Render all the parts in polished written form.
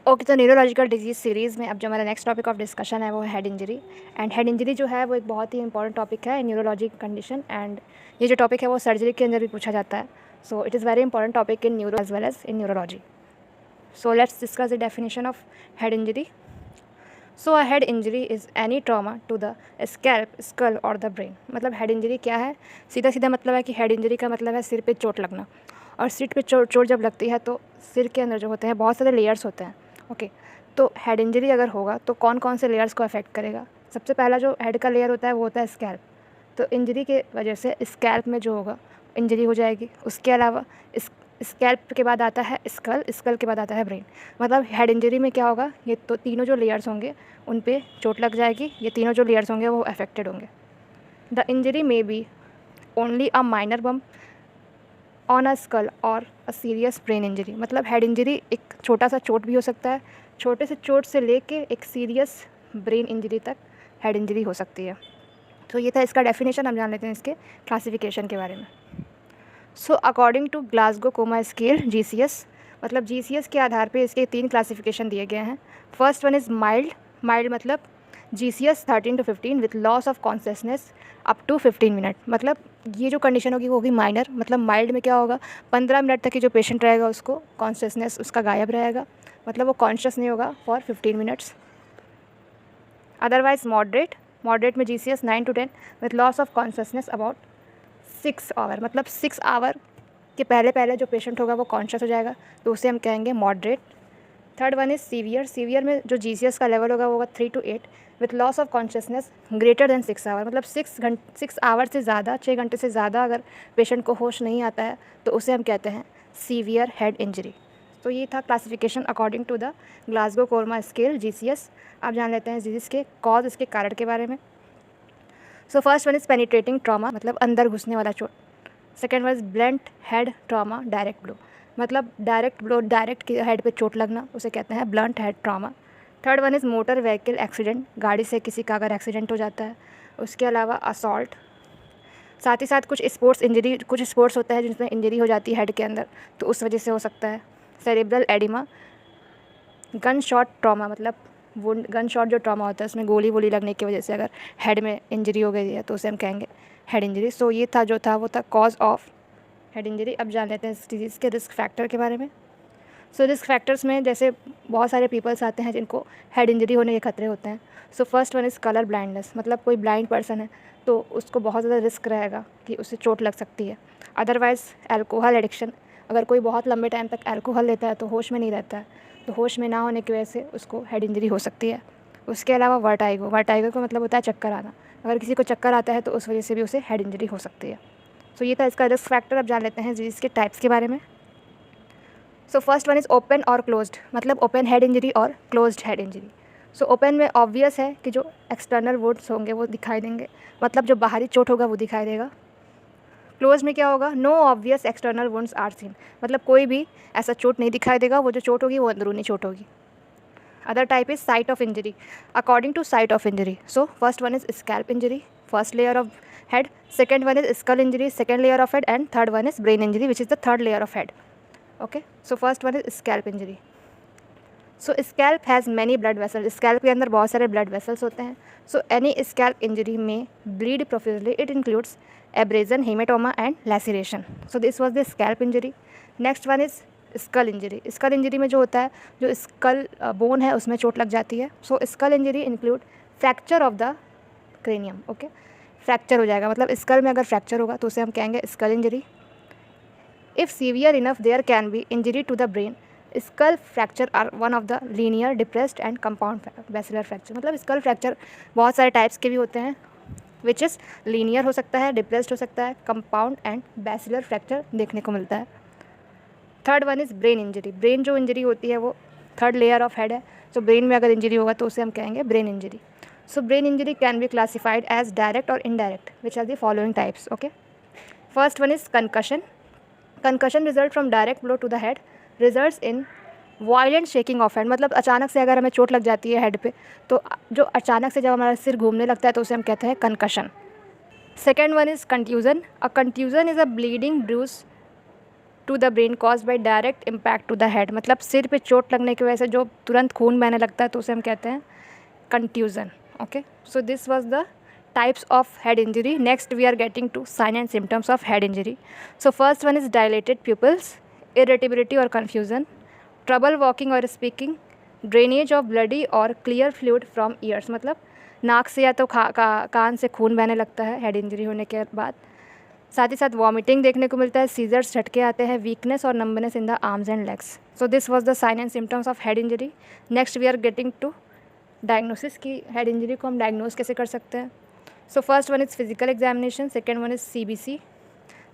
Okay, तो neurological disease series में अब जो हमारा नेक्स्ट टॉपिक ऑफ डिस्कशन है वो है head injury. And head injury जो है वो एक बहुत ही इंपॉर्टेंट टॉपिक है न्यूरोलॉजी कंडीशन। एंड ये जो टॉपिक है वो सर्जरी के अंदर भी पूछा जाता है। So it is very important topic in neuro as well as in neurology. So let's discuss the definition of head injury. So a head injury is any trauma to the scalp, skull और the brain. मतलब head injury क्या है? सीधा सीधा मतलब है कि head injury का मतलब है सिर पे चोट लगना। और सिर पे चोट जब लगती है तो सिर के अंदर जो होते हैं बहुत सारे लेयर्स होते हैं. ओके, तो हेड इंजरी अगर होगा तो कौन कौन से लेयर्स को अफेक्ट करेगा? सबसे पहला जो हेड का लेयर होता है वो होता है स्कैल्प. तो इंजरी के वजह से स्कैल्प में जो होगा इंजरी हो जाएगी. उसके अलावा स्कैल्प के बाद आता है स्कल, स्कल के बाद आता है ब्रेन. मतलब हेड इंजरी में क्या होगा, ये तो तीनों जो लेयर्स होंगे उन पे चोट लग जाएगी. ये तीनों जो लेयर्स होंगे वो अफेक्टेड होंगे. The injury may be only a minor bump on a skull और अ सीरियस ब्रेन इंजरी. मतलब हेड इंजरी एक छोटा सा चोट भी हो सकता है. छोटे से चोट से लेके एक सीरियस ब्रेन इंजरी तक हेड इंजरी हो सकती है. तो ये था इसका डेफिनेशन. हम जान लेते हैं इसके क्लासिफिकेशन के बारे में. So according to Glasgow coma scale GCS, मतलब GCS के आधार पे इसके 3 क्लासिफिकेशन दिए गए हैं. First one is mild. Mild मतलब GCS 13 to 15 with loss of consciousness up to 15 minute. मतलब ये जो कंडीशन होगी वो होगी माइनर. मतलब माइल्ड में क्या होगा, 15 मिनट तक ही जो पेशेंट रहेगा उसको कॉन्शियसनेस उसका गायब रहेगा. मतलब वो कॉन्शियस नहीं होगा for 15 minutes. Otherwise moderate. Moderate में GCS 9 to 10 with loss of consciousness about 6 hour. मतलब 6 आवर के पहले पहले जो पेशेंट होगा वो कॉन्शियस हो जाएगा, तो उसे हम कहेंगे moderate. Third one is severe. Severe में जो GCS का लेवल होगा वो होगा 3 to 8 with loss of consciousness greater than 6 hour. मतलब 6 आवर से ज़्यादा, 6 घंटे से ज़्यादा अगर पेशेंट को होश नहीं आता है तो उसे हम कहते हैं सीवियर हेड इंजरी. तो ये था classification according to the Glasgow coma scale GCS. आप जान लेते हैं डिजीज़ के कॉज, इसके कारण के बारे में. सो first one is penetrating trauma, मतलब अंदर घुसने वाला चोट. Second one is blunt head trauma, direct blow. मतलब डायरेक्ट ब्लो, डायरेक्ट हेड पे चोट लगना, उसे कहते हैं blunt head trauma. Third one is motor vehicle accident, गाड़ी से किसी का अगर एक्सीडेंट हो जाता है. उसके अलावा असॉल्ट. साथ ही साथ कुछ स्पोर्ट्स इंजरी, कुछ स्पोर्ट्स होता है जिसमें इंजरी हो जाती है हेड के अंदर, तो उस वजह से हो सकता है. Cerebral oedema. Gun shot trauma, मतलब वो गन शॉट जो ट्रॉमा होता है उसमें गोली वोली लगने की वजह से अगर हेड में इंजरी हो गई है तो उसे हम कहेंगे हेड इंजरी. सो ये था जो था वो था कॉज ऑफ हेड इंजरी. अब जान लेते हैं इस डिजीज़ के रिस्क फैक्टर के बारे में. सो रिस्क फैक्टर्स में जैसे बहुत सारे पीपल्स आते हैं जिनको हेड इंजरी होने के खतरे होते हैं. सो first one is colour blindness. मतलब कोई ब्लाइंड पर्सन है तो उसको बहुत ज़्यादा रिस्क रहेगा कि उसे चोट लग सकती है. Otherwise alcohol addiction. अगर कोई बहुत लंबे टाइम तक अल्कोहल लेता है तो होश में नहीं रहता है, तो होश में ना होने की वजह से उसको हेड इंजरी हो सकती है. उसके अलावा वर्टाइगो. वर्टाइगो का मतलब होता है चक्कर आना. अगर किसी को चक्कर आता है तो उस वजह से भी उसे हेड इंजरी हो सकती है. सो ये था इसका रिस्क फैक्टर. अब जान लेते हैं इसके टाइप्स के बारे में. सो फर्स्ट वन इज़ ओपन और क्लोज्ड. मतलब ओपन हेड इंजरी और closed head injury. So open में ऑब्वियस है कि जो एक्सटर्नल वुड्स होंगे वो दिखाई देंगे, मतलब जो बाहरी चोट होगा वो दिखाई देगा. क्लोज में क्या होगा, no obvious external wounds are seen. मतलब कोई भी ऐसा चोट नहीं दिखाई देगा, वो जो चोट होगी वो अंदरूनी चोट होगी. Other type is site of injury. According to site of injury, so first one is scalp injury, first layer of head. Second one is skull injury, second layer of head. And third one is brain injury which is the third layer of head. Okay, so first one is scalp injury. So scalp has many blood vessel. Scalp के अंदर बहुत सारे blood vessels होते हैं. So any scalp injury में bleed profusely. It includes abrasion, haematoma and laceration. So this was the scalp injury. Next one is skull injury. Skull injury में जो होता है, जो स्कल बोन है उसमें चोट लग जाती है. So skull injury include fracture of the cranium. Okay, fracture हो जाएगा. मतलब स्कल में अगर फ्रैक्चर होगा तो उसे हम कहेंगे skull injury. If severe enough there can be injury to the brain. Skull fracture are one of the linear, depressed and compound basilar fracture. मतलब स्कल फ्रैक्चर बहुत सारे टाइप्स के भी होते हैं, विच इज़ लीनियर हो सकता है, डिप्रेस्ड हो सकता है, कंपाउंड एंड बैसिलर फ्रैक्चर देखने को मिलता है. Third one is brain injury. Brain जो इंजरी होती है वो थर्ड लेयर ऑफ हेड है. सो ब्रेन में अगर इंजरी होगा तो उसे हम कहेंगे brain injury. So brain injury can be classified as direct और indirect, which are the following types. Okay, first one is concussion. Concussion result from direct blow to the head results in violent shaking of head. मतलब अचानक से अगर हमें चोट लग जाती है हेड पे, तो जो अचानक से जब हमारा सिर घूमने लगता है तो उसे हम कहते हैं concussion. Second one is contusion. A contusion is a bleeding bruise to the brain cause by direct impact to the head, मतलब सिर पे चोट लगने की वजह से जो तुरंत खून बहने लगता है तो उसे हम कहते हैं contusion. Okay, so this was the types of head injury. Next we are getting to sign and symptoms of head injury. So first one is dilated pupils, irritability or confusion, trouble walking or speaking, drainage of bloody or clear fluid from ears, मतलब नाक से या तो कान से खून बहने लगता है हेड इंजरी होने के बाद. साथ ही साथ वॉमिटिंग देखने को मिलता है, सीजर्स झटके आते हैं, वीकनेस और numbness in the arms and legs. So this was the sign and symptoms of head injury. Next we are getting to diagnosis की हेड इंजरी को हम डायग्नोज कैसे कर सकते हैं. So first one is physical examination, second one is CBC,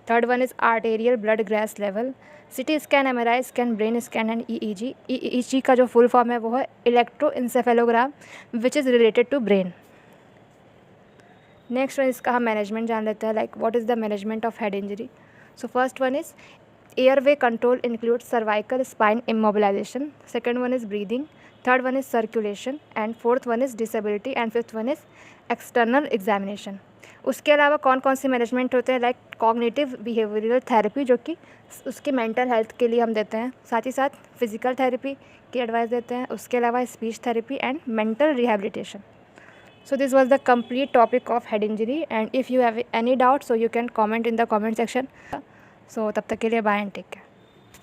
third one is arterial blood gas level, CT scan, MRI scan, brain scan and EEG. EEG का जो full form है वो है electroencephalogram which is related to brain. Next one इसका हम management जान लेते हैं, like what is the management of head injury. So first one is airway control includes cervical spine immobilization, second one is breathing, third one is circulation and fourth one is disability and fifth one is external examination. उसके अलावा कौन कौन से management होते हैं, like cognitive behavioural therapy जो कि उसके मेंटल हेल्थ के लिए हम देते हैं, साथ ही साथ फिजिकल थेरेपी की एडवाइस देते हैं, उसके अलावा speech therapy and mental rehabilitation. So this was the complete topic of head injury and if you have any doubt so you can comment in the comment section. So तब तक के लिए bye and take care.